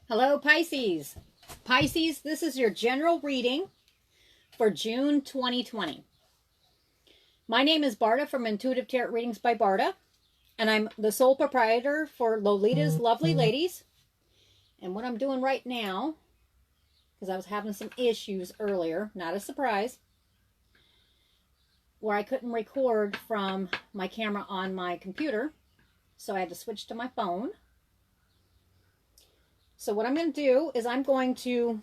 Hello, Pisces. Pisces, this is your general reading for June 2020. My name is Barda from Intuitive Tarot Readings by Barda, and I'm the sole proprietor for Lolita's Lovely Ladies. And what I'm doing right now, because I was having some issues earlier, not a surprise, where I couldn't record from my camera on my computer, so I had to switch to my phone. So what I'm going to do is I'm going to,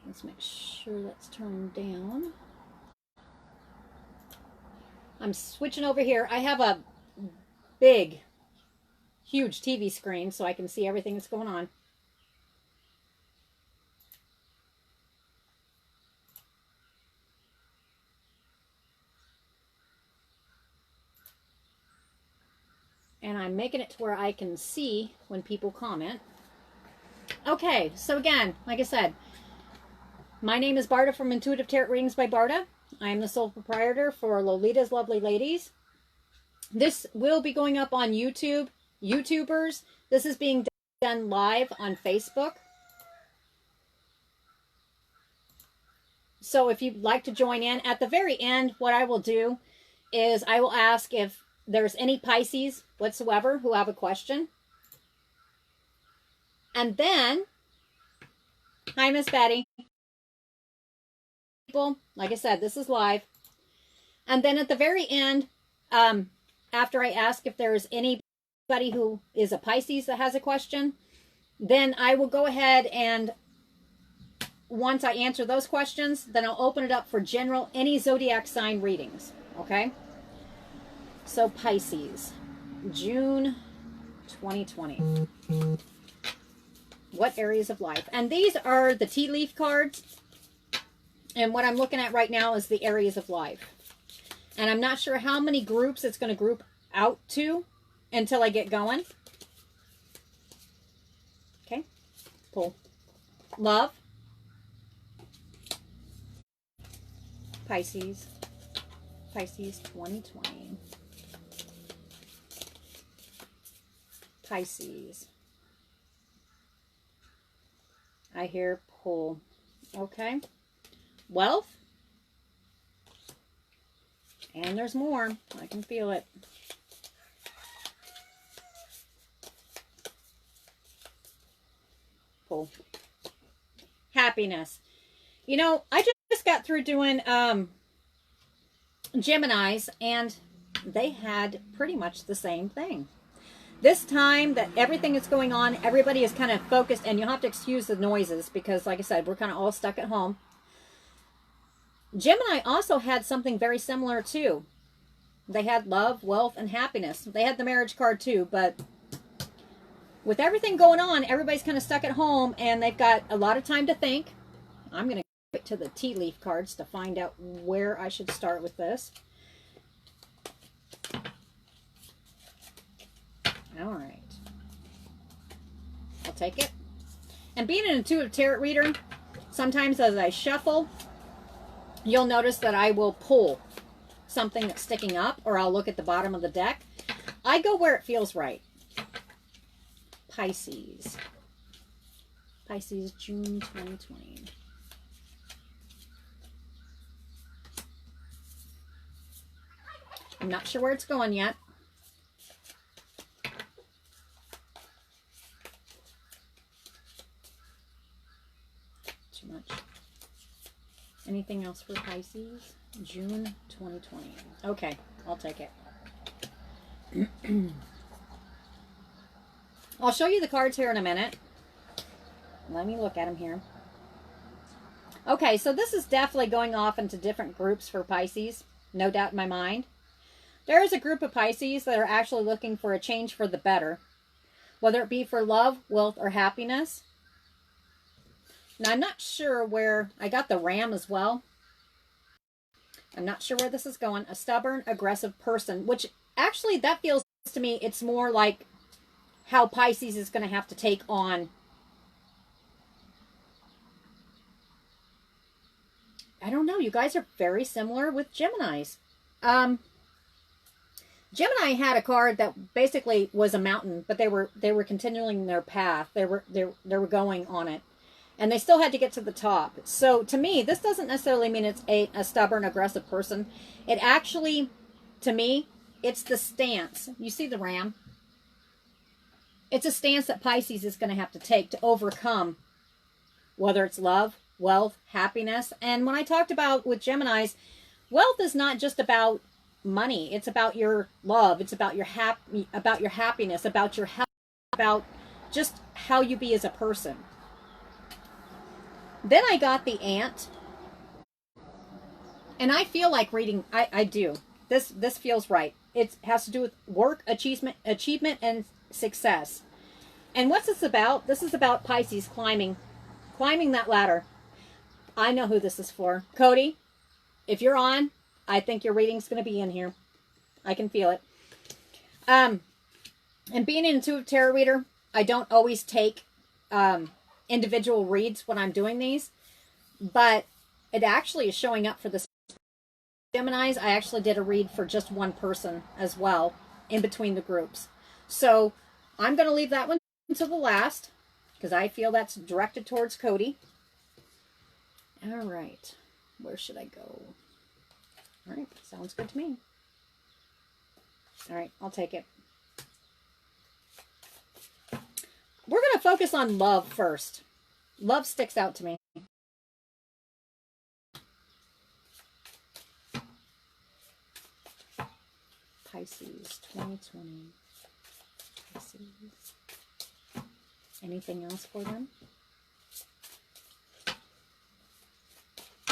let's make sure that's turned down. I'm switching over here. I have a big, huge TV screen so I can see everything that's going on. And I'm making it to where I can see when people comment. Okay, so again, like I said, my name is Barda from Intuitive Tarot Readings by Barda. I am the sole proprietor for Lolita's Lovely Ladies. This will be going up on YouTube. YouTubers, this is being done live on Facebook. So if you'd like to join in, at the very end, what I will do is I will ask if there's any Pisces whatsoever who have a question. And then, hi, Miss Betty. People, like I said, this is live. And then at the very end, after I ask if there's anybody who is a Pisces that has a question, then I will go ahead and once I answer those questions, then I'll open it up for general, any zodiac sign readings. Okay? So Pisces, June 2020. What areas of life? And these are the tea leaf cards. And what I'm looking at right now is the areas of life. And I'm not sure how many groups it's going to group out to until I get going. Okay. Pull. Love. Pisces. Pisces 2020. Pisces. I hear pull. Okay. Wealth. And there's more. I can feel it. Pull. Happiness. You know, I just got through doing Geminis, and they had pretty much the same thing. This time that everything is going on, everybody is kind of focused, and you'll have to excuse the noises because, like I said, we're kind of all stuck at home. Gemini also had something very similar too. They had love, wealth, and happiness. They had the marriage card too, but with everything going on, everybody's kind of stuck at home, and they've got a lot of time to think. I'm going to go to the tea leaf cards to find out where I should start with this. All right. I'll take it. And being an intuitive tarot reader, sometimes as I shuffle, you'll notice that I will pull something that's sticking up, or I'll look at the bottom of the deck. I go where it feels right. Pisces. Pisces, June 2020. I'm not sure where it's going yet. Too much. Anything else for Pisces? June 2020. Okay, I'll take it. I'll show you the cards here in a minute. Let me look at them here. Okay, so this is definitely going off into different groups for Pisces. No doubt in my mind. There is a group of Pisces that are actually looking for a change for the better. Whether it be for love, wealth, or happiness. Now, I'm not sure where... I got the ram as well. I'm not sure where this is going. A stubborn, aggressive person. Which, actually, that feels to me, it's more like how Pisces is going to have to take on... I don't know. You guys are very similar with Geminis. Gemini had a card that basically was a mountain, but they were continuing their path. They were going on it, and they still had to get to the top. So to me, this doesn't necessarily mean it's a stubborn, aggressive person. It actually, to me, it's the stance. You see the ram? It's a stance that Pisces is going to have to take to overcome, whether it's love, wealth, happiness. And when I talked about with Geminis, wealth is not just about money. It's about your love. It's about your happiness, about your health, about just how you be as a person. Then I got the ant, and I feel like reading. I do. This feels right. It has to do with work, achievement, and success. And what's this about? This is about Pisces climbing that ladder. I know who this is for. Cody, if you're on, I think your reading's going to be in here. I can feel it. And being an intuitive tarot reader, I don't always take individual reads when I'm doing these, but it actually is showing up for the Geminis. I actually did a read for just one person as well in between the groups. So I'm going to leave that one until the last because I feel that's directed towards Cody. All right. Where should I go? All right. Sounds good to me. All right. I'll take it. We're going to focus on love first. Love sticks out to me. Pisces 2020. Pisces. Anything else for them?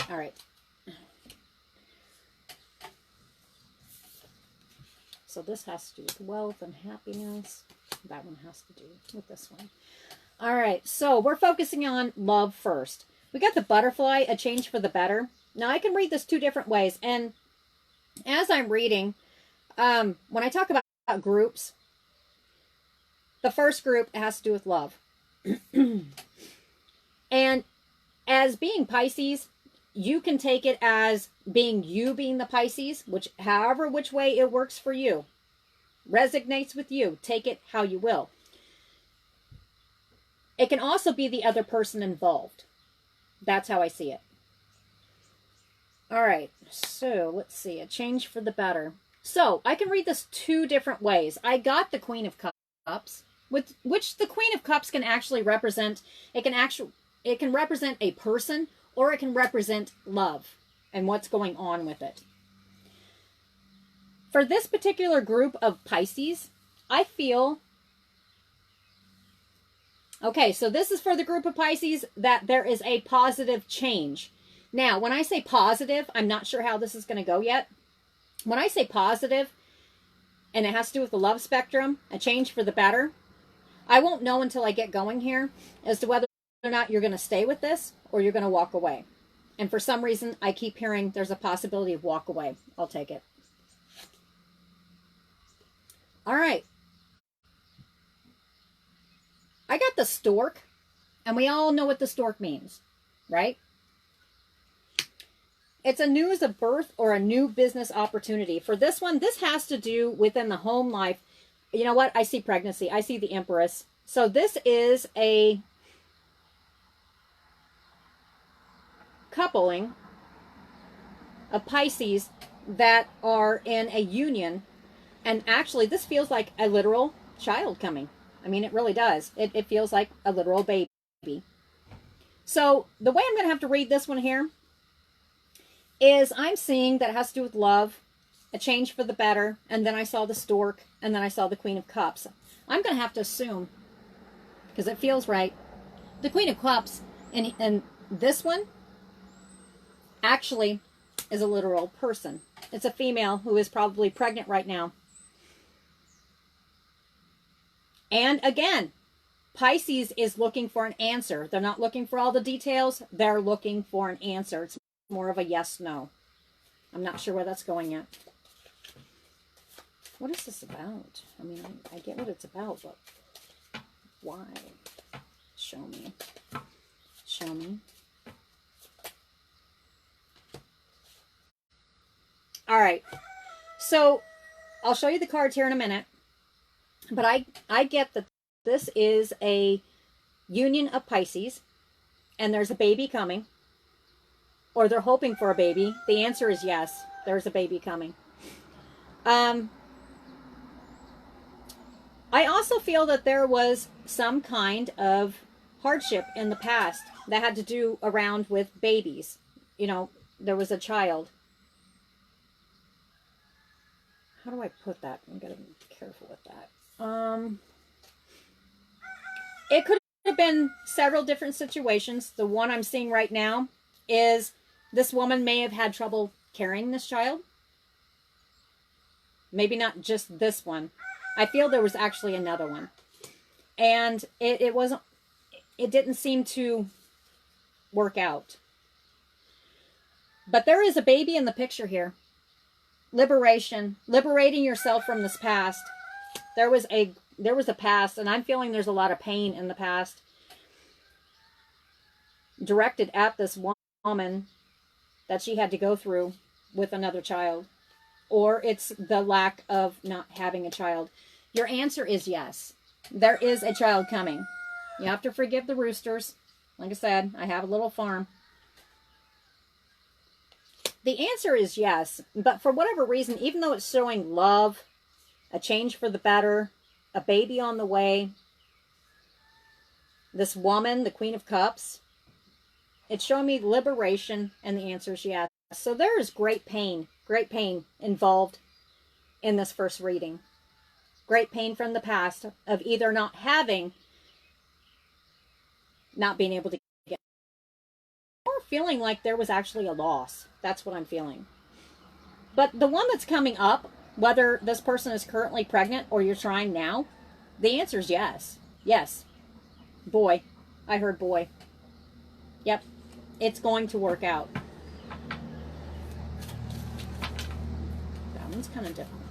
All right. So this has to do with wealth and happiness. That one has to do with this one. All right. So we're focusing on love first. We got the butterfly, a change for the better. Now I can read this two different ways. And as I'm reading, when I talk about groups, the first group has to do with love. And as being Pisces, you can take it as being the Pisces, which way it works for you. Resonates with you. Take it how you will. It can also be the other person involved. That's how I see it. All right. So let's see. A change for the better. So I can read this two different ways. I got the Queen of Cups, which the Queen of Cups can actually represent. It can represent a person, or it can represent love and what's going on with it. For this particular group of Pisces, I feel, okay, so this is for the group of Pisces that there is a positive change. Now, when I say positive, I'm not sure how this is going to go yet. When I say positive, and it has to do with the love spectrum, a change for the better, I won't know until I get going here as to whether or not you're going to stay with this or you're going to walk away. And for some reason, I keep hearing there's a possibility of walk away. I'll take it. All right. I got the stork, and we all know what the stork means, right? It's a news of birth or a new business opportunity. For this one, this has to do within the home life. You know what? I see pregnancy. I see the Empress. So this is a coupling of Pisces that are in a union. And actually, this feels like a literal child coming. I mean, it really does. It feels like a literal baby. So the way I'm going to have to read this one here is I'm seeing that it has to do with love, a change for the better, and then I saw the stork, and then I saw the Queen of Cups. I'm going to have to assume, because it feels right, the Queen of Cups and this one actually is a literal person. It's a female who is probably pregnant right now. And again, Pisces is looking for an answer. They're not looking for all the details. They're looking for an answer. It's more of a yes, no. I'm not sure where that's going yet. What is this about? I mean, I get what it's about, but why? Show me. Show me. All right. So I'll show you the cards here in a minute. But I get that this is a union of Pisces, and there's a baby coming, or they're hoping for a baby. The answer is yes, there's a baby coming. I also feel that there was some kind of hardship in the past that had to do around with babies. You know, there was a child. How do I put that? I'm gotta be careful with that. It could have been several different situations. The one I'm seeing right now is this woman may have had trouble carrying this child. Maybe not just this one. I feel there was actually another one. And it didn't seem to work out. But there is a baby in the picture here. Liberation, liberating yourself from this past. There was a past, and I'm feeling there's a lot of pain in the past directed at this woman that she had to go through with another child. Or it's the lack of not having a child. Your answer is yes. There is a child coming. You have to forgive the roosters. Like I said, I have a little farm. The answer is yes, but for whatever reason, even though it's showing love, a change for the better, a baby on the way, this woman, the Queen of Cups, it's showing me liberation, and the answer is yes. So there is great pain involved in this first reading. Great pain from the past of either not being able to get, or feeling like there was actually a loss. That's what I'm feeling. But the one that's coming up, whether this person is currently pregnant or you're trying now, the answer is yes. Yes. Boy. I heard boy. Yep. It's going to work out. That one's kind of different.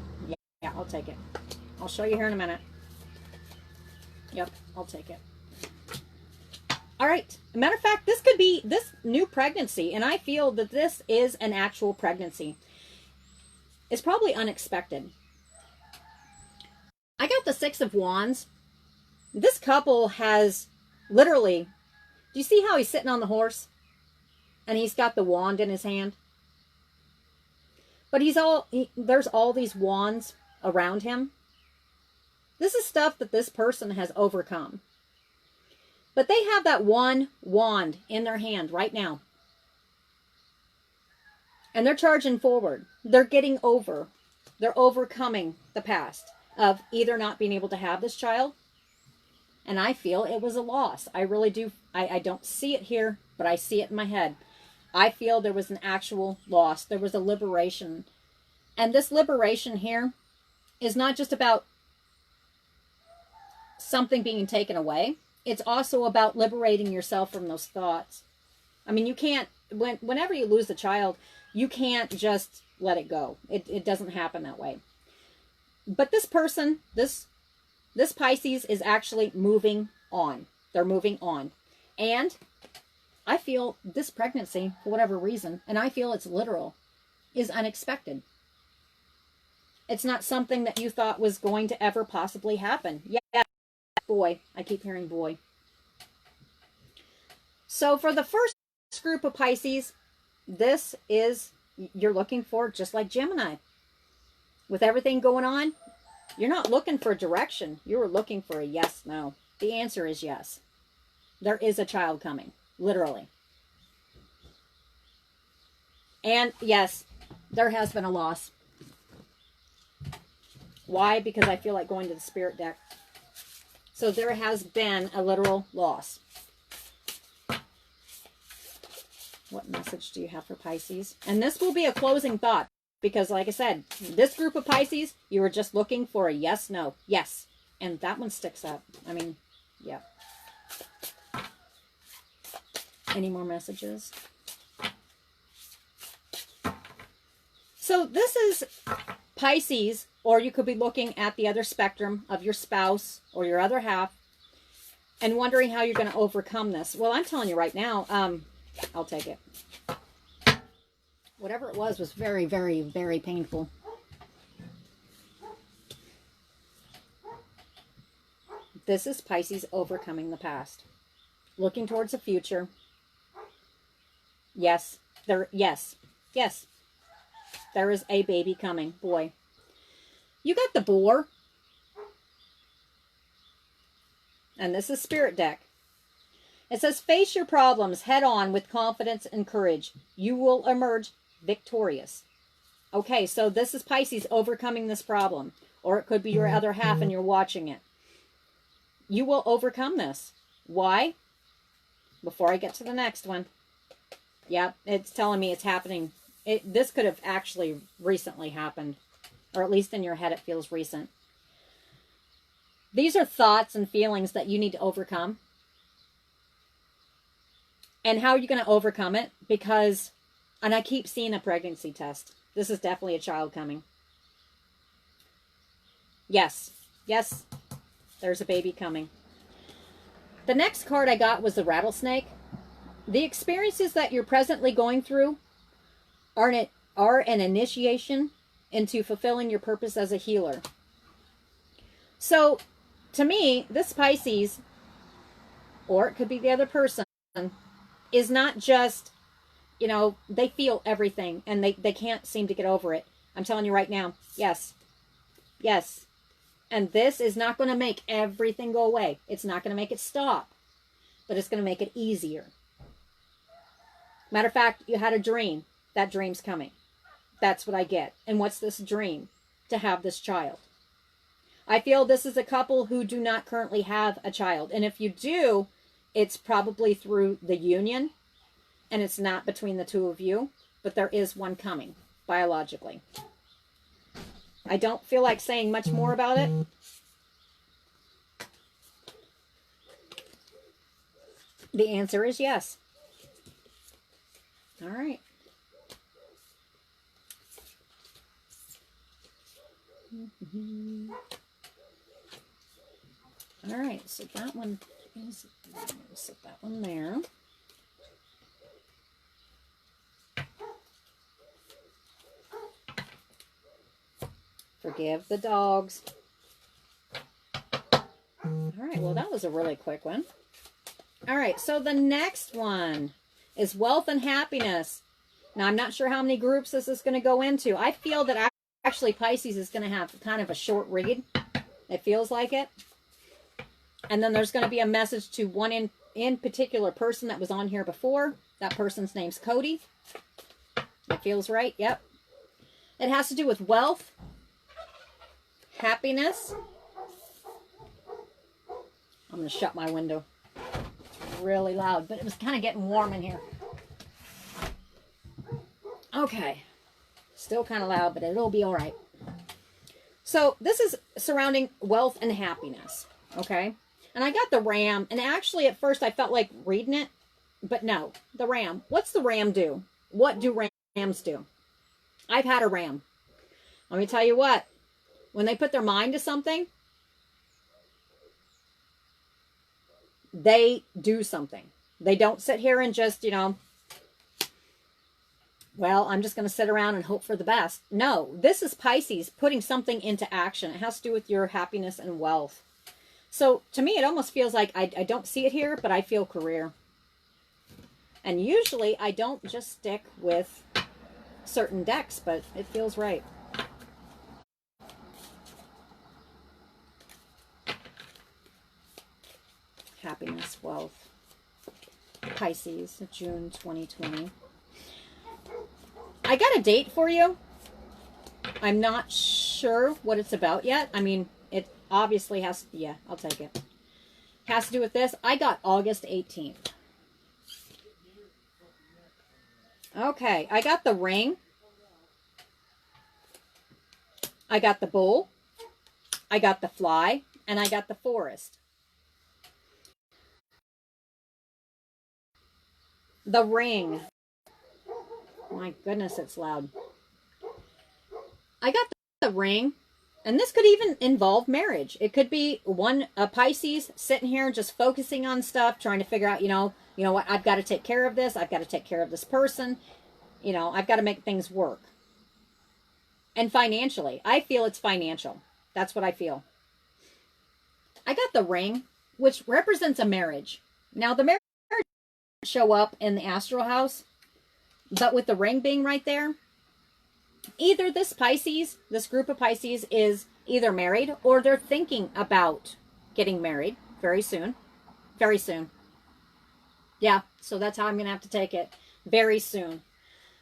Yeah, I'll take it. I'll show you here in a minute. Yep, I'll take it. All right. Matter of fact, this could be this new pregnancy, and I feel that this is an actual pregnancy. It's probably unexpected. I got the Six of Wands. This couple has literally, do you see how he's sitting on the horse? And he's got the wand in his hand. But there's all these wands around him. This is stuff that this person has overcome. But they have that one wand in their hand right now. And they're charging forward. They're getting over. They're overcoming the past of either not being able to have this child. And I feel it was a loss. I really do. I don't see it here, but I see it in my head. I feel there was an actual loss. There was a liberation. And this liberation here is not just about something being taken away. It's also about liberating yourself from those thoughts. I mean, you can't, whenever you lose a child, you can't just let it go. It doesn't happen that way. But this person, this Pisces is actually moving on. They're moving on. And I feel this pregnancy, for whatever reason, and I feel it's literal, is unexpected. It's not something that you thought was going to ever possibly happen. Yeah, boy. I keep hearing boy. So for the first group of Pisces, this is, you're looking for, just like Gemini. With everything going on, you're not looking for direction. You're looking for a yes, no. The answer is yes. There is a child coming. Literally. And yes, there has been a loss. Why? Because I feel like going to the spirit deck. So there has been a literal loss. What message do you have for Pisces? And this will be a closing thought. Because like I said, this group of Pisces, you were just looking for a yes, no, yes. And that one sticks up. I mean, yeah. Any more messages? So this is Pisces, or you could be looking at the other spectrum of your spouse or your other half and wondering how you're going to overcome this. Well, I'm telling you right now, I'll take it. Whatever it was very, very, very painful. This is Pisces overcoming the past, looking towards the future. Yes, yes, there is a baby coming, boy. You got the boar. And this is Spirit deck. It says, face your problems head on with confidence and courage. You will emerge victorious. Okay, so this is Pisces overcoming this problem. Or it could be your other half and you're watching it. You will overcome this. Why? Before I get to the next one. Yeah, it's telling me it's happening. This could have actually recently happened. Or at least in your head it feels recent. These are thoughts and feelings that you need to overcome. And how are you going to overcome it? Because, and I keep seeing a pregnancy test. This is definitely a child coming. Yes, there's a baby coming. The next card I got was the rattlesnake. The experiences that you're presently going through are an initiation into fulfilling your purpose as a healer. So, to me, this Pisces, or it could be the other person, is not just, you know, they feel everything and they can't seem to get over it. I'm telling you right now, yes. And this is not going to make everything go away. It's not going to make it stop, but it's going to make it easier. Matter of fact, you had a dream. That dream's coming. That's what I get. And what's this dream? To have this child. I feel this is a couple who do not currently have a child. And if you do, it's probably through the union. And it's not between the two of you. But there is one coming, biologically. I don't feel like saying much more about it. The answer is yes. All right. All right, so that one is, set that one there. Forgive the dogs. All right, well, that was a really quick one. All right, so the next one is wealth and happiness. Now, I'm not sure how many groups this is going to go into. I feel that actually Pisces is going to have kind of a short read. It feels like it. And then there's going to be a message to one in particular person that was on here before. That person's name's Cody. It feels right. Yep. It has to do with wealth, happiness. I'm going to shut my window. It's really loud, but it was kind of getting warm in here. Okay. Still kind of loud, but it'll be all right. So this is surrounding wealth and happiness. Okay. And I got the ram, and actually at first I felt like reading it, but no, the ram. What's the ram do? What do rams do? I've had a ram. Let me tell you what, when they put their mind to something, they do something. They don't sit here and just, you know, well, I'm just going to sit around and hope for the best. No, this is Pisces putting something into action. It has to do with your happiness and wealth. So, to me, it almost feels like I don't see it here, but I feel career. And usually, I don't just stick with certain decks, but it feels right. Happiness, wealth. Pisces, June 2020. I got a date for you. I'm not sure what it's about yet. I mean, it obviously has, yeah, I'll take it. Has to do with this. I got August 18th. Okay, I got the ring. I got the bull. I got the fly. And I got the forest. The ring. My goodness, it's loud. I got the ring, and this could even involve marriage. It could be a Pisces sitting here just focusing on stuff, trying to figure out, you know what, I've got to take care of this. I've got to take care of this person. You know, I've got to make things work. And financially, I feel it's financial. That's what I feel. I got the ring, which represents a marriage. Now, the marriage show up in the astral house, but with the ring being right there, either this Pisces, this group of Pisces, is either married or they're thinking about getting married very soon. Very soon. Yeah, so that's how I'm going to have to take it. Very soon.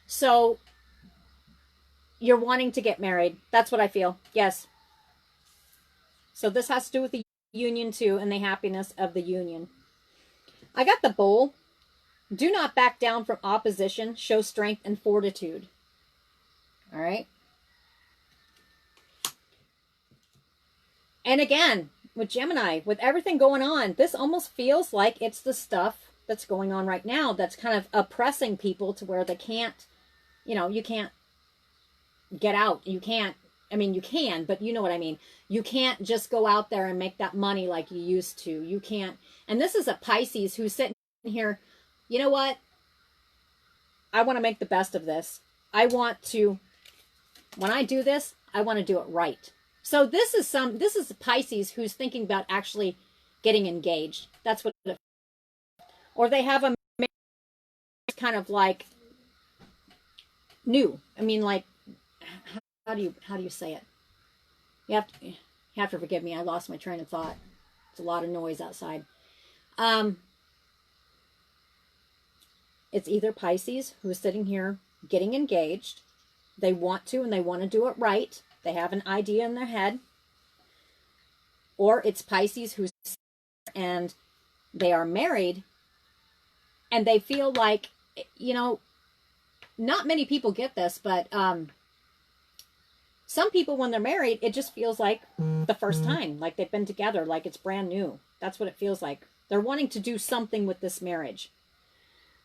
So, you're wanting to get married. That's what I feel. Yes. So this has to do with the union too and the happiness of the union. I got the Bull. Do not back down from opposition. Show strength and fortitude. All right. And again, with Gemini, with everything going on, this almost feels like it's the stuff that's going on right now that's kind of oppressing people to where they can't, you can't get out. You can't, you can, but you know what I mean. You can't just go out there and make that money like you used to. You can't. And this is a Pisces who's sitting here, you know what? I want to make the best of this. I want to, when I do this, I want to do it right. So this is a Pisces who's thinking about actually getting engaged. That's what it, or they have a kind of like new. Like, how do you say it? You have to forgive me. I lost my train of thought. It's a lot of noise outside. It's either Pisces who's sitting here getting engaged. They want to, and they want to do it right. They have an idea in their head. Or it's Pisces who's, and they are married, and they feel like, not many people get this, but some people, when they're married, it just feels like the first time, like they've been together, like it's brand new. That's what it feels like. They're wanting to do something with this marriage.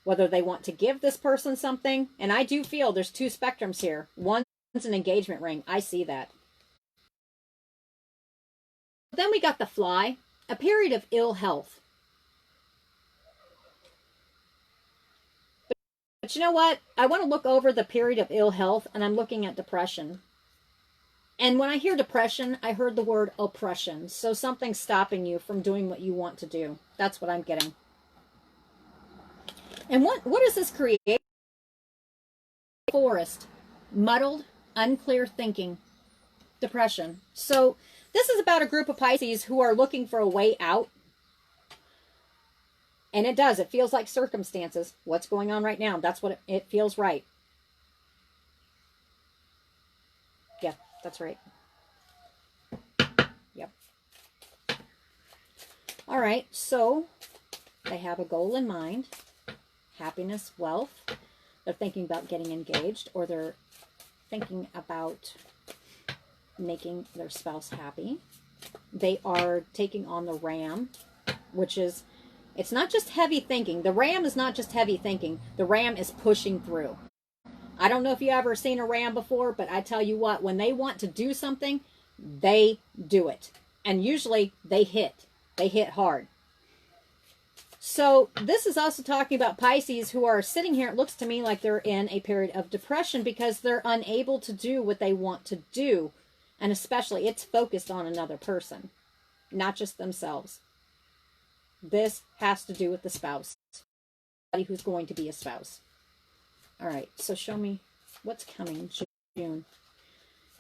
Whether they want to give this person something, and I do feel there's two spectrums here. One's an engagement ring. I see that. Then we got the Fly, a period of ill health. But you know what? I want to look over the period of ill health, and I'm looking at depression. And when I hear depression, I heard the word oppression. So something's stopping you from doing what you want to do. That's what I'm getting. And what does this create? Forest, muddled, unclear thinking, depression. So this is about a group of Pisces who are looking for a way out. And it does. It feels like circumstances. What's going on right now? That's what it feels right. Yeah, that's right. Yep. All right. So they have a goal in mind. Happiness, wealth. They're thinking about getting engaged, or they're thinking about making their spouse happy. They are taking on the Ram, which is, it's not just heavy thinking. The Ram is not just heavy thinking. The Ram is pushing through. I don't know if you ever seen a Ram before, but I tell you what, when they want to do something, they do it. And usually they hit. They hit hard. So this is also talking about Pisces who are sitting here. It looks to me like they're in a period of depression because they're unable to do what they want to do. And especially it's focused on another person, not just themselves. This has to do with the spouse, somebody who's going to be a spouse. All right, so show me what's coming June.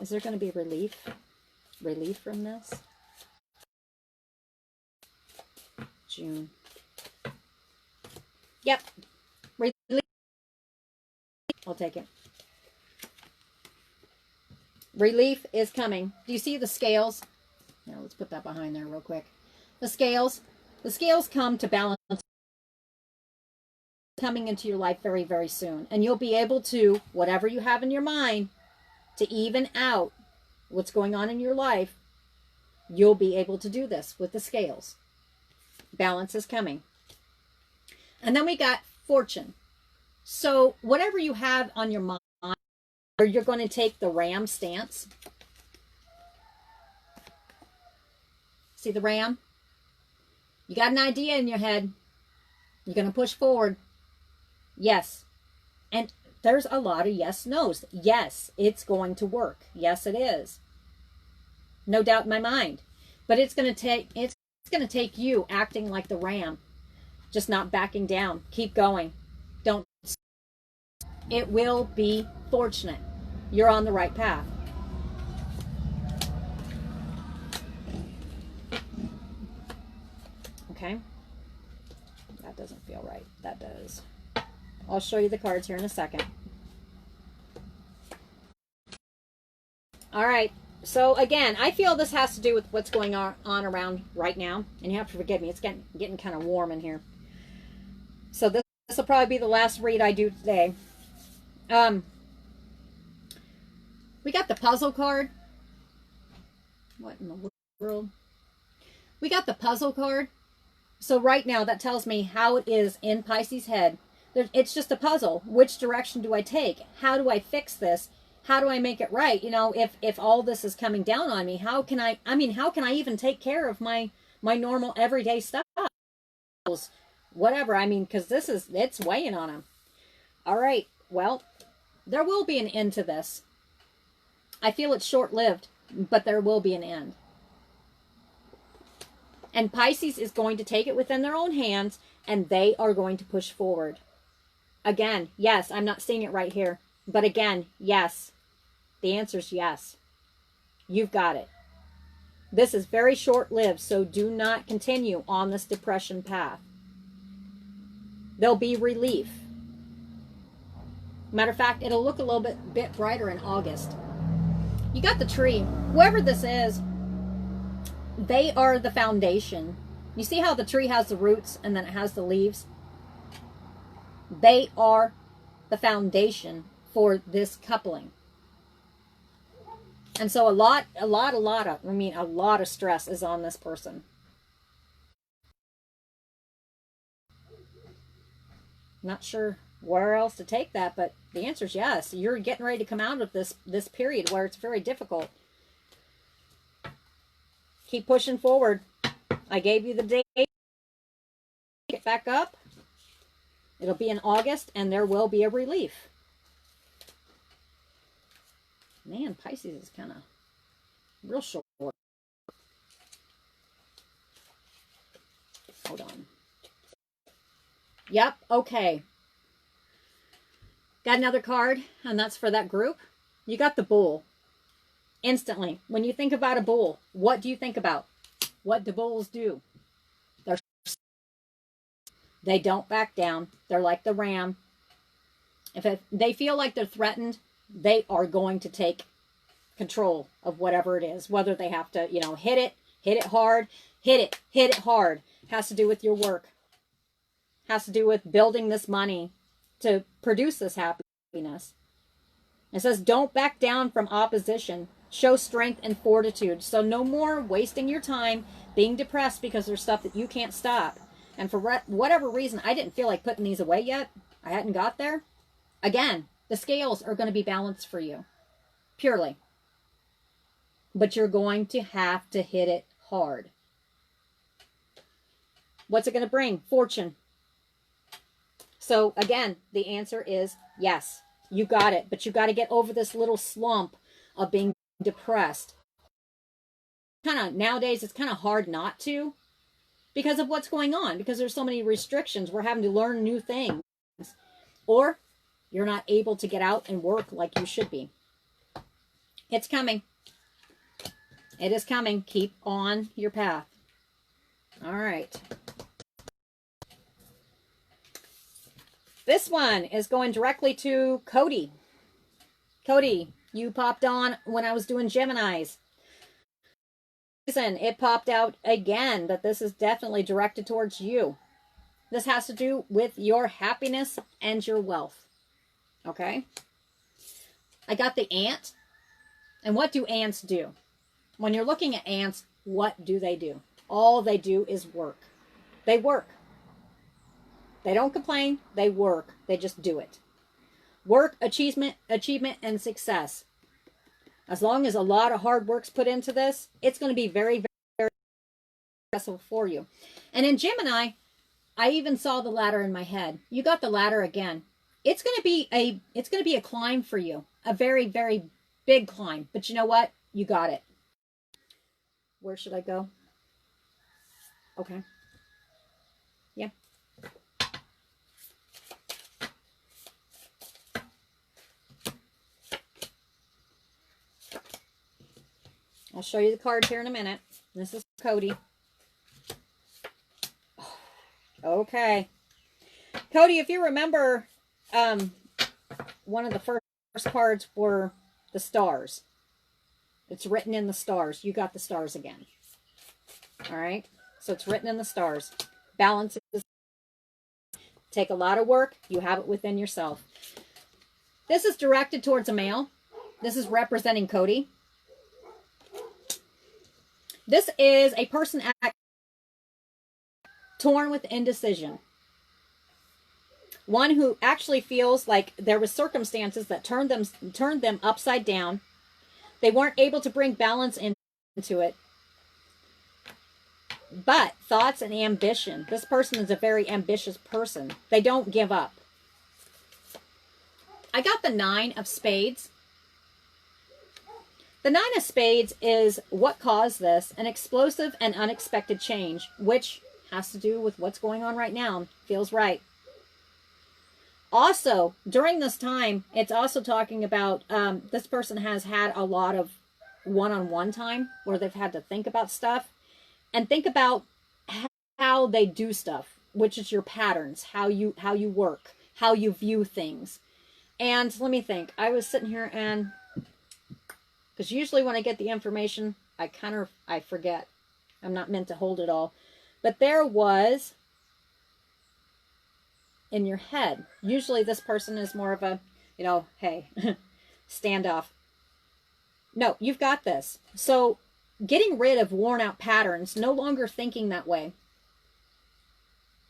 Is there going to be relief? Relief from this? June. Yep. Relief. I'll take it. Relief is coming. Do you see the scales? Now let's put that behind there real quick. The scales. The scales come to balance coming into your life very, very soon. And you'll be able to, whatever you have in your mind, to even out what's going on in your life, you'll be able to do this with the scales. Balance is coming. And then we got fortune. So whatever you have on your mind, or you're going to take the Ram stance. See the Ram? You got an idea in your head. You're going to push forward. Yes. And there's a lot of yes, no's. Yes, it's going to work. Yes, it is. No doubt in my mind. But it's going to take going to take you acting like the ram, just not backing down. Keep going. Don't. It will be fortunate. You're on the right path. Okay. That doesn't feel right. That does. I'll show you the cards here in a second. All right. So again, I feel this has to do with what's going on around right now. And you have to forgive me. It's getting kind of warm in here. So this will probably be the last read I do today. We got the puzzle card. What in the world? We got the puzzle card. So right now that tells me how it is in Pisces' head. It's just a puzzle. Which direction do I take? How do I fix this? How do I make it right? You know, if all this is coming down on me, how can I even take care of my normal everyday stuff? Whatever. I mean, because it's weighing on him. All right. Well, there will be an end to this. I feel it's short-lived, but there will be an end. And Pisces is going to take it within their own hands, and they are going to push forward. Again, yes, I'm not seeing it right here. But again, yes. The answer is yes. You've got it. This is very short-lived, so do not continue on this depression path. There'll be relief. Matter of fact, it'll look a little bit brighter in August. You got the tree. Whoever this is, they are the foundation. You see how the tree has the roots and then it has the leaves? They are the foundation for this coupling. And so a lot of stress is on this person. Not sure where else to take that, but the answer is yes. You're getting ready to come out of this period where it's very difficult. Keep pushing forward. I gave you the date. Get back up. It'll be in August, and there will be a relief. Man, Pisces is kind of real short. Hold on. Yep, okay. Got another card, and that's for that group. You got the bull. Instantly, when you think about a bull, what do you think about? What do bulls do? They don't back down. They're like the ram. If they feel like they're threatened, they are going to take control of whatever it is. Whether they have to, hit it hard, hit it hard. Has to do with your work. Has to do with building this money to produce this happiness. It says, don't back down from opposition. Show strength and fortitude. So no more wasting your time being depressed because there's stuff that you can't stop. And for whatever reason, I didn't feel like putting these away yet. I hadn't got there. Again, the scales are going to be balanced for you. Purely. But you're going to have to hit it hard. What's it going to bring? Fortune. So again, the answer is yes. You got it. But you got to get over this little slump of being depressed. Nowadays, it's kind of hard not to. Because of what's going on. Because there's so many restrictions. We're having to learn new things. Or you're not able to get out and work like you should be. It's coming. It is coming. Keep on your path. All right. This one is going directly to Cody. Cody, you popped on when I was doing Geminis. It popped out again that this is definitely directed towards you. This has to do with your happiness and your wealth. Okay? I got the ant. And what do ants do? When you're looking at ants, what do? All they do is work. They work. They don't complain. They work. They just do it. Work, achievement, and success. As long as a lot of hard work's put into this, it's going to be very, very successful for you. And in Gemini, I even saw the ladder in my head. You got the ladder again. It's going to be a climb for you. A very, very big climb. But you know what? You got it. Where should I go? Okay. Yeah. I'll show you the card here in a minute. This is Cody. Okay. Cody, if you remember, one of the first cards were the stars. It's written in the stars. You got the stars again. All right? So it's written in the stars. Balance is take a lot of work. You have it within yourself. This is directed towards a male. This is representing Cody. This is a person torn with indecision. One who actually feels like there was circumstances that turned them upside down. They weren't able to bring balance into it. But thoughts and ambition. This person is a very ambitious person. They don't give up. I got the 9 of Spades. The 9 of Spades is what caused this, an explosive and unexpected change, which has to do with what's going on right now. Feels right. Also, during this time, it's also talking about this person has had a lot of one-on-one time where they've had to think about stuff and think about how they do stuff, which is your patterns, how you work, how you view things. And let me think. I was sitting here and because usually when I get the information, I forget. I'm not meant to hold it all. But there was in your head. Usually this person is more of a, hey, standoff. No, you've got this. So getting rid of worn out patterns, no longer thinking that way.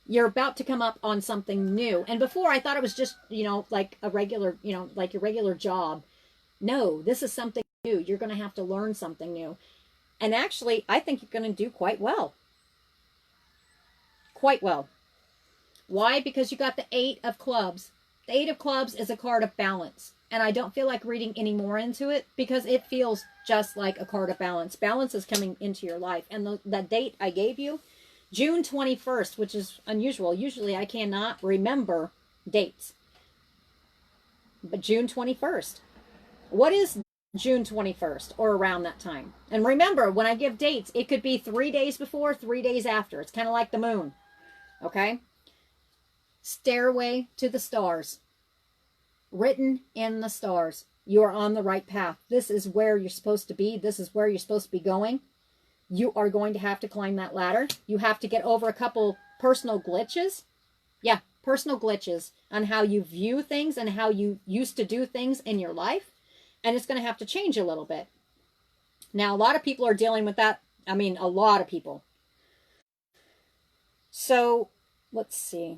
You're about to come up on something new. And before I thought it was just, like a regular, like your regular job. No, this is something new. You're going to have to learn something new. And actually, I think you're going to do quite well. Quite well. Why? Because you got the 8 of Clubs. The 8 of Clubs is a card of balance. And I don't feel like reading any more into it because it feels just like a card of balance. Balance is coming into your life. And the date I gave you, June 21st, which is unusual. Usually I cannot remember dates. But June 21st. What is June 21st or around that time? And remember, when I give dates, it could be 3 days before, 3 days after. It's kind of like the moon. Okay? Stairway to the Stars. Written in the stars. You are on the right path. This is where you're supposed to be. This is where you're supposed to be going. You are going to have to climb that ladder. You have to get over a couple personal glitches. Yeah, personal glitches on how you view things and how you used to do things in your life. And it's going to have to change a little bit. Now, a lot of people are dealing with that. I mean, a lot of people. So, let's see.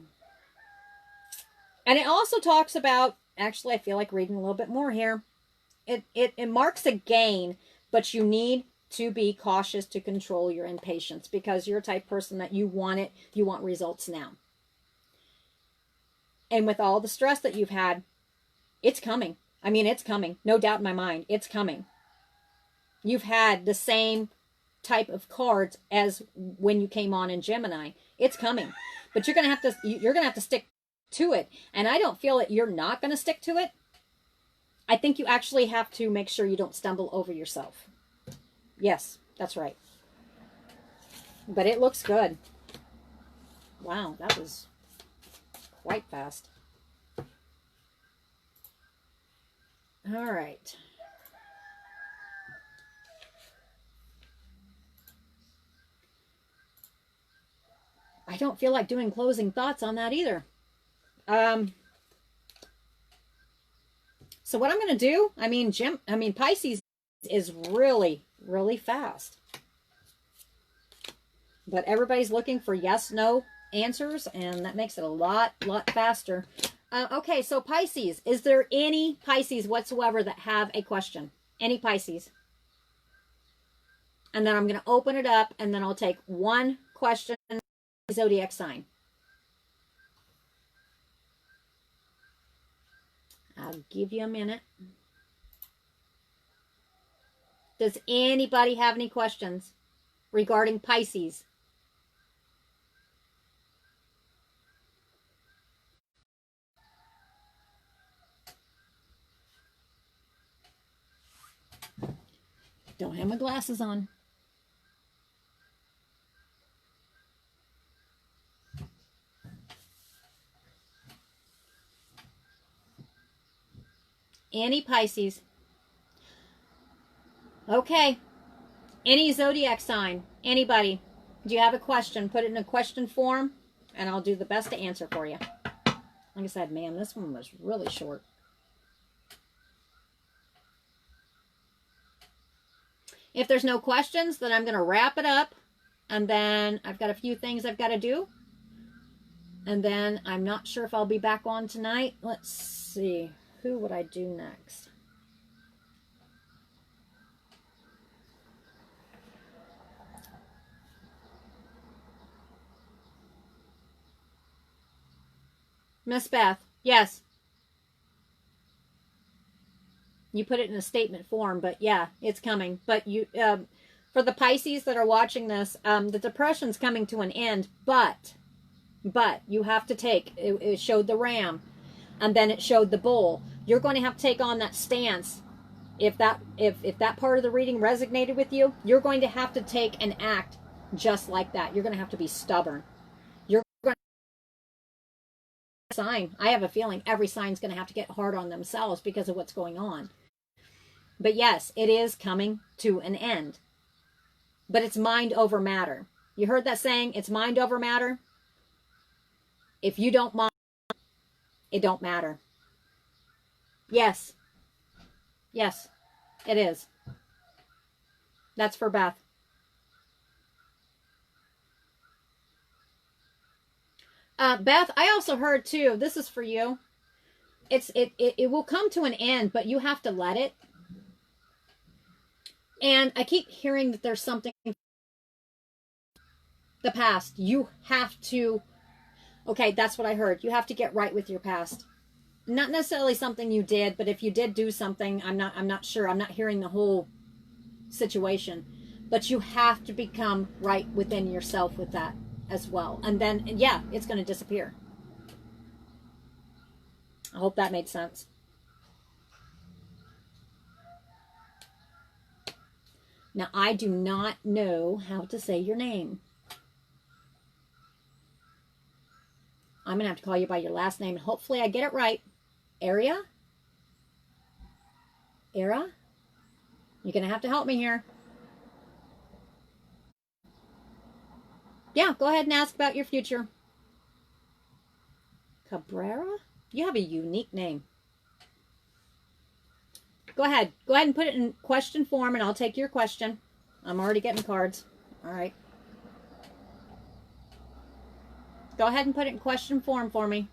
And it also talks about, actually, I feel like reading a little bit more here. It marks a gain, but you need to be cautious to control your impatience because you're a type of person that you want results now. And with all the stress that you've had, it's coming. I mean, it's coming. No doubt in my mind, it's coming. You've had the same type of cards as when you came on in Gemini. It's coming. But you're going to have to stick to it. And I don't feel that you're not going to stick to it. I think you actually have to make sure you don't stumble over yourself. Yes, that's right. But it looks good. Wow, that was quite fast. All right. I don't feel like doing closing thoughts on that either. So what I'm going to do, Pisces is really, really fast. But everybody's looking for yes, no answers, and that makes it a lot faster. Okay, so Pisces. Is there any Pisces whatsoever that have a question? Any Pisces? And then I'm going to open it up, and then I'll take one question, zodiac sign. I'll give you a minute. Does anybody have any questions regarding Pisces? Don't have my glasses on. Any Pisces. Okay. Any zodiac sign. Anybody. Do you have a question? Put it in a question form, and I'll do the best to answer for you. Like I said, man, this one was really short. If there's no questions, then I'm going to wrap it up. And then I've got a few things I've got to do. And then I'm not sure if I'll be back on tonight. Let's see. Who would I do next? Miss Beth. Yes. You put it in a statement form, but yeah, it's coming. But you, for the Pisces that are watching this, the depression's coming to an end, but you have to take, it showed the ram, and then it showed the bull. You're going to have to take on that stance. If that part of the reading resonated with you, you're going to have to take an act just like that. You're going to have to be stubborn. You're going to sign. I have a feeling every sign's going to have to get hard on themselves because of what's going on. But yes, it is coming to an end. But it's mind over matter. You heard that saying, it's mind over matter? If you don't mind, it don't matter. Yes. Yes, it is. That's for Beth. Beth, I also heard too, this is for you. It will come to an end, but you have to let it. And I keep hearing that there's something the past. You have to, okay, that's what I heard. You have to get right with your past. Not necessarily something you did, but if you did do something, I'm not sure. I'm not hearing the whole situation. But you have to become right within yourself with that as well. And then, yeah, it's going to disappear. I hope that made sense. Now, I do not know how to say your name. I'm going to have to call you by your last name. And hopefully I get it right. Era? Era? You're going to have to help me here. Yeah, go ahead and ask about your future. Cabrera? You have a unique name. Go ahead. Go ahead and put it in question form, and I'll take your question. I'm already getting cards. All right. Go ahead and put it in question form for me.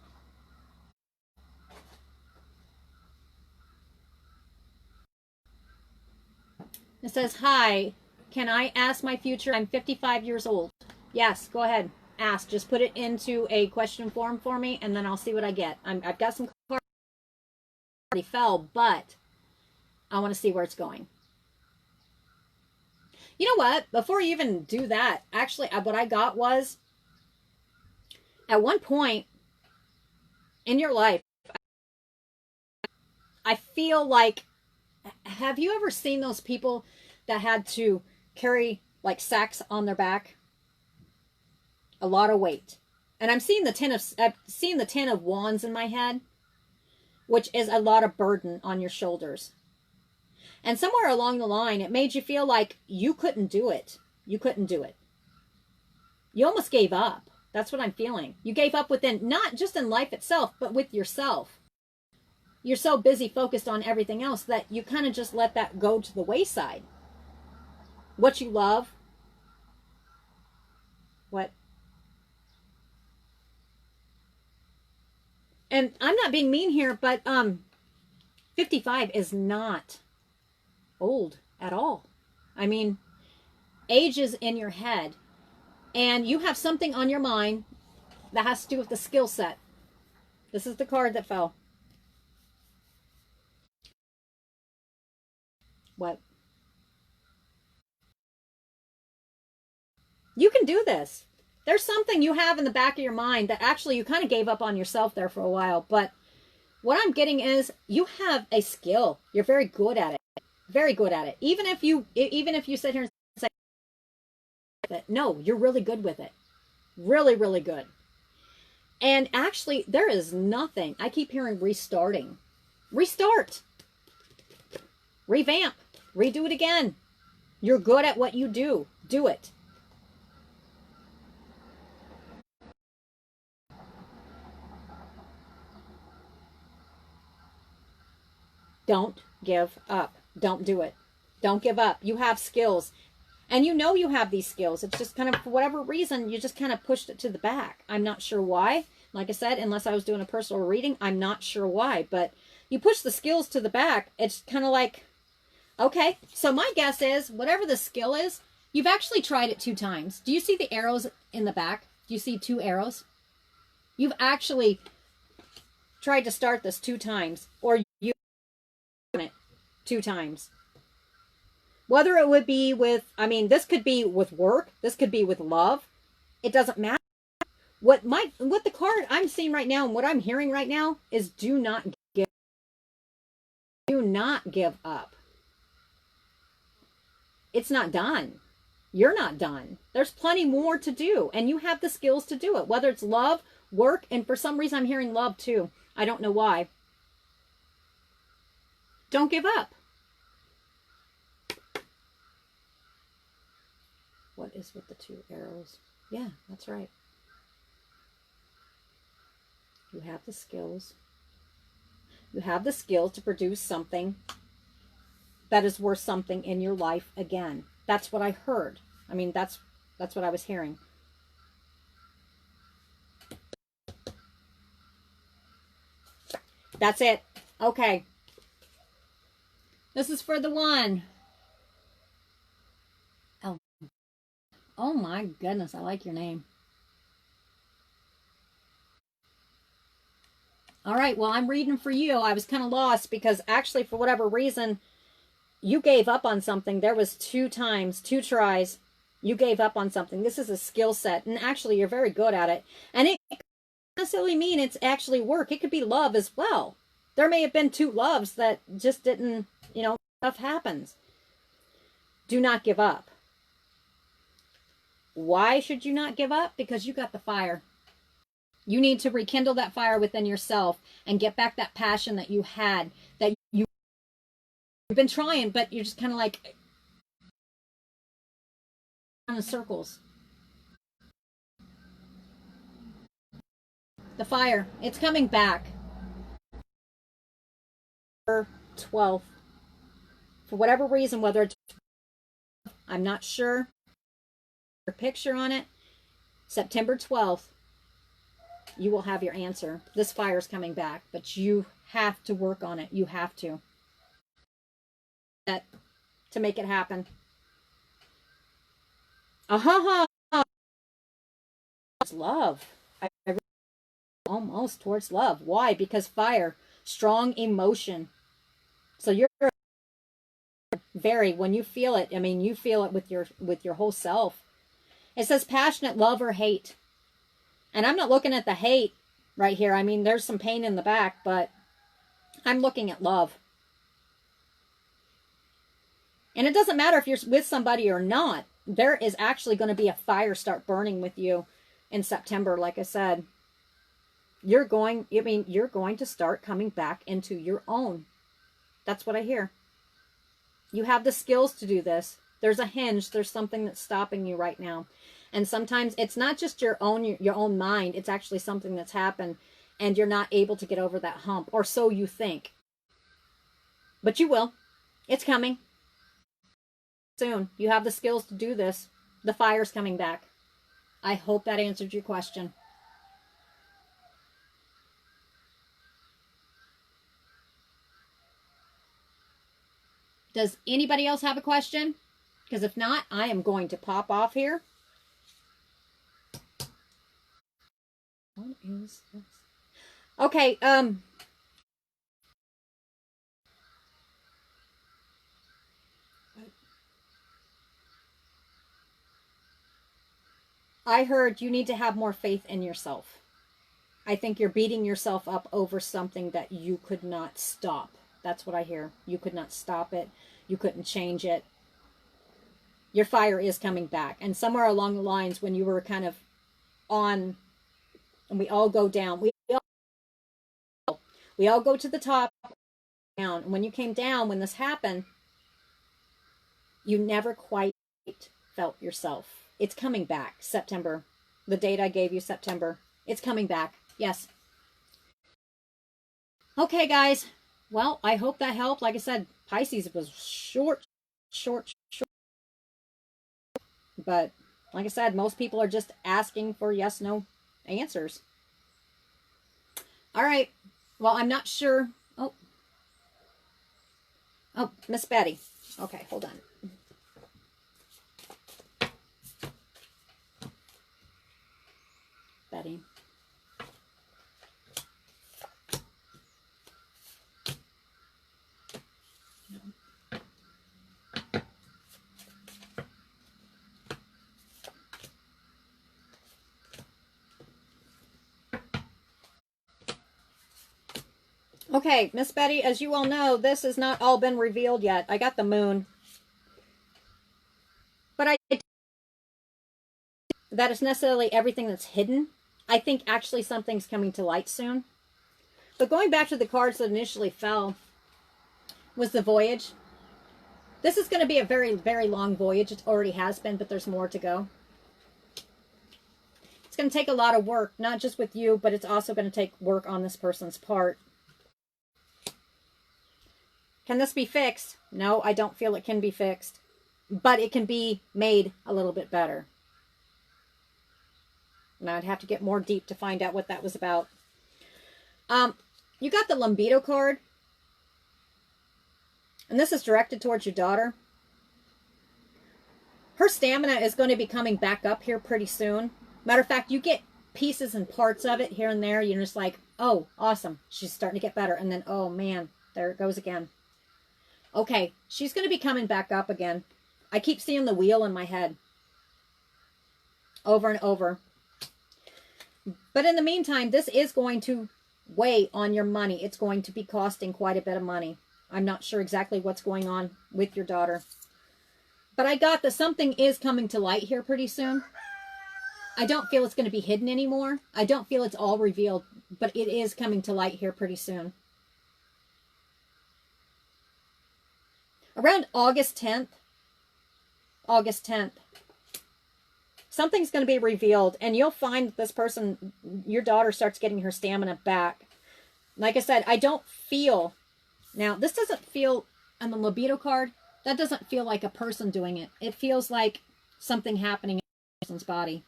It says, hi, can I ask my future? I'm 55 years old. Yes, go ahead. Ask. Just put it into a question form for me, and then I'll see what I get. I've got some cards already fell, but I want to see where it's going. You know what? Before you even do that, actually, what I got was, at one point in your life, I feel like, have you ever seen those people that had to carry like sacks on their back? A lot of weight. And I've seen the 10 of wands in my head, which is a lot of burden on your shoulders. And somewhere along the line, it made you feel like you couldn't do it. You couldn't do it. You almost gave up. That's what I'm feeling. You gave up within, not just in life itself, but with yourself. You're so busy focused on everything else that you kind of just let that go to the wayside. What you love. What? And I'm not being mean here, but 55 is not old at all. I mean, age is in your head. And you have something on your mind that has to do with the skill set. This is the card that fell. What? You can do this. There's something you have in the back of your mind that actually you kind of gave up on yourself there for a while. But what I'm getting is you have a skill. You're very good at it. very good at it. Even if you sit here and say that, no, you're really good with it. Really, really good. And actually, there is nothing. I keep hearing restarting. Restart. Revamp. Redo it again. You're good at what you do. Do it. Don't give up. Don't do it. Don't give up. You have skills. And you know you have these skills. It's just kind of, for whatever reason, you just kind of pushed it to the back. I'm not sure why. Like I said, unless I was doing a personal reading, I'm not sure why. But you push the skills to the back. It's kind of like, okay. So my guess is, whatever the skill is, you've actually tried it 2 times. Do you see the arrows in the back? Do you see 2 arrows? You've actually tried to start this 2 times. Or you've done it 2 times. Whether it would be with, I mean, this could be with work. This could be with love. It doesn't matter. What the card I'm seeing right now and what I'm hearing right now is do not give up. It's not done. You're not done. There's plenty more to do, and you have the skills to do it, whether it's love, work, and for some reason I'm hearing love too. I don't know why. Don't give up. What is with the 2 arrows? Yeah, that's right. You have the skills. You have the skills to produce something that is worth something in your life again. That's what I heard. I mean, that's what I was hearing. That's it. Okay. This is for the one. Oh my goodness, I like your name. All right, well, I'm reading for you. I was kind of lost because actually, for whatever reason, you gave up on something. There was 2 times, 2 tries. You gave up on something. This is a skill set, and actually, you're very good at it. And it doesn't necessarily mean it's actually work. It could be love as well. There may have been 2 loves that just didn't, stuff happens. Do not give up. Why should you not give up? Because you got the fire. You need to rekindle that fire within yourself and get back that passion that you had, that you've been trying, but you're just kind of like in circles. The fire, it's coming back. 12th. For whatever reason, whether it's, I'm not sure, a picture on it, September 12th, you will have your answer. This fire's coming back, but you have to work on it. You have to make it happen. It's love. Almost towards love. Why? Because fire, strong emotion. So you're very, when you feel it, I mean, you feel it with your whole self. It says passionate love or hate. And I'm not looking at the hate right here. I mean, there's some pain in the back, but I'm looking at love. And it doesn't matter if you're with somebody or not. There is actually going to be a fire start burning with you in September, like I said. You're going to start coming back into your own. That's what I hear. You have the skills to do this. There's a hinge. There's something that's stopping you right now. And sometimes it's not just your own mind. It's actually something that's happened and you're not able to get over that hump, or so you think. But you will. It's coming. Soon. You have the skills to do this. The fire's coming back. I hope that answered your question. Does anybody else have a question? Because if not, I am going to pop off here. What is this? Okay, I heard you need to have more faith in yourself. I think you're beating yourself up over something that you could not stop. That's what I hear. You could not stop it. You couldn't change it. Your fire is coming back. And somewhere along the lines when you were kind of on, and we all go down. We all go to the top, down. And when you came down, when this happened, you never quite felt yourself. It's coming back. September. The date I gave you, September. It's coming back. Yes. Okay, guys. Well, I hope that helped. Like I said, Pisces was short. But like I said, most people are just asking for yes, no answers. All right. Well, I'm not sure. Oh, Miss Betty. Okay, hold on. Betty. Okay, Miss Betty, as you all know, this has not all been revealed yet. I got the moon. But that is necessarily everything that's hidden. I think actually something's coming to light soon. But going back to the cards that initially fell was the voyage. This is going to be a very, very long voyage. It already has been, but there's more to go. It's going to take a lot of work, not just with you, but it's also going to take work on this person's part. Can this be fixed? No, I don't feel it can be fixed. But it can be made a little bit better. And I'd have to get more deep to find out what that was about. You got the Libido card. And this is directed towards your daughter. Her stamina is going to be coming back up here pretty soon. Matter of fact, you get pieces and parts of it here and there. You're just like, oh, awesome. She's starting to get better. And then, oh, man, there it goes again. Okay, she's going to be coming back up again. I keep seeing the wheel in my head. Over and over. But in the meantime, this is going to weigh on your money. It's going to be costing quite a bit of money. I'm not sure exactly what's going on with your daughter. But I got that something is coming to light here pretty soon. I don't feel it's going to be hidden anymore. I don't feel it's all revealed. But it is coming to light here pretty soon. Around August 10th, something's going to be revealed, and you'll find that this person, your daughter, starts getting her stamina back. Like I said, I don't feel, now this doesn't feel, on the Libido card, that doesn't feel like a person doing it. It feels like something happening in a person's body.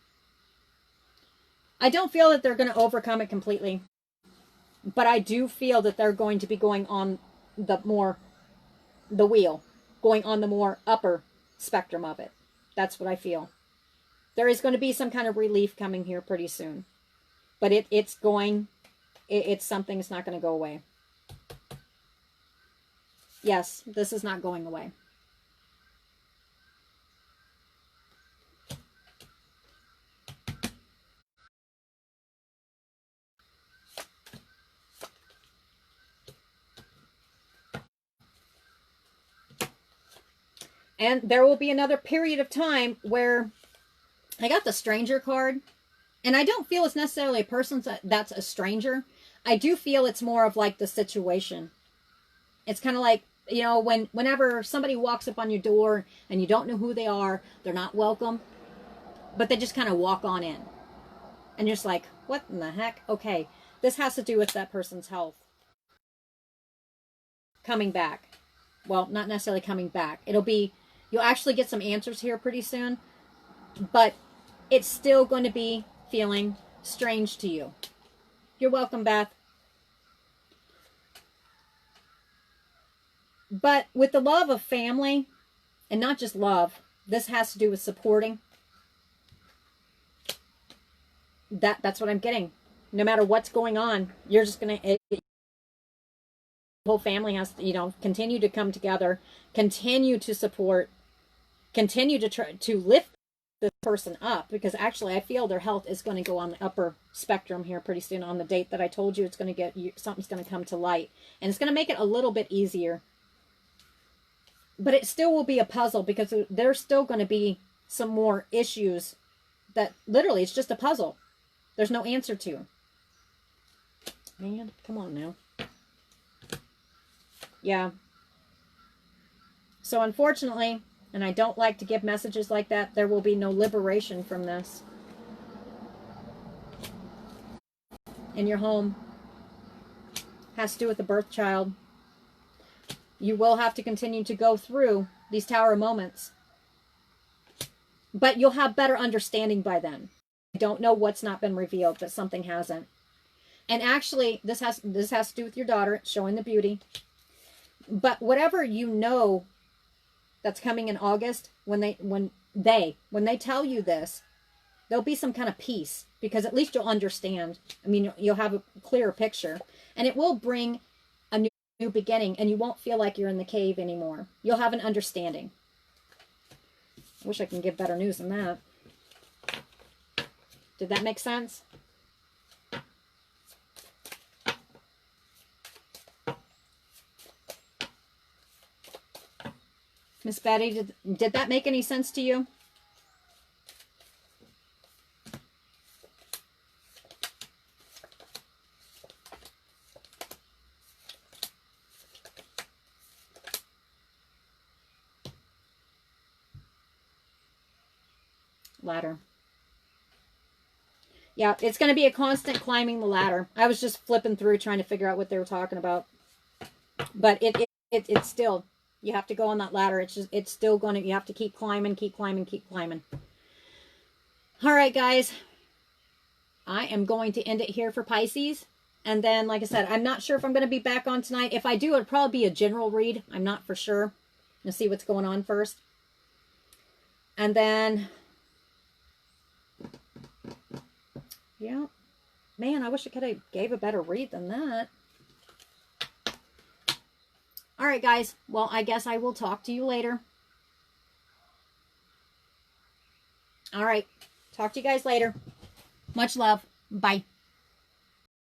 I don't feel that they're going to overcome it completely, but I do feel that they're going to be going on the wheel, going on the more upper spectrum of it. That's what I feel. There is going to be some kind of relief coming here pretty soon. But it's something that's not going to go away. Yes, this is not going away. And there will be another period of time where I got the stranger card. And I don't feel it's necessarily a person that's a stranger. I do feel it's more of like the situation. It's kind of like, you know, whenever somebody walks up on your door and you don't know who they are, they're not welcome, but they just kind of walk on in. And you're just like, what in the heck? Okay, this has to do with that person's health. Coming back. Well, not necessarily coming back. You'll actually get some answers here pretty soon, but it's still going to be feeling strange to you. You're welcome, Beth. But with the love of family, and not just love, this has to do with supporting. That's what I'm getting. No matter what's going on, you're just going to... The whole family has to, you know, continue to come together, continue to support, continue to try to lift this person up, because actually I feel their health is going to go on the upper spectrum here pretty soon. On the date that I told you, it's going to get, something's going to come to light, and it's going to make it a little bit easier. But it still will be a puzzle, because there's still going to be some more issues that literally it's just a puzzle. There's no answer to. Man, come on now. Yeah. So unfortunately, and I don't like to give messages like that, there will be no liberation from this in your home. Has to do with the birth child. You will have to continue to go through these Tower moments, but you'll have better understanding by then. I don't know what's not been revealed, but something hasn't. And actually, this has to do with your daughter. It's showing the beauty. But whatever you know that's coming in August, when they tell you this, there'll be some kind of peace, because at least you'll understand. I mean, you'll have a clearer picture, and it will bring a new beginning, and you won't feel like you're in the cave anymore. You'll have an understanding. I wish I can give better news than that. Did that make sense? Miss Betty, did that make any sense to you? Ladder. Yeah, it's going to be a constant climbing the ladder. I was just flipping through trying to figure out what they were talking about. But it's still, you have to go on that ladder. It's still going to, you have to keep climbing, keep climbing, keep climbing. All right, guys. I am going to end it here for Pisces. And then, like I said, I'm not sure if I'm going to be back on tonight. If I do, it'll probably be a general read. I'm not for sure. Let's see what's going on first. And then, yeah. Man, I wish I could have gave a better read than that. All right, guys. Well, I guess I will talk to you later. All right. Talk to you guys later. Much love. Bye.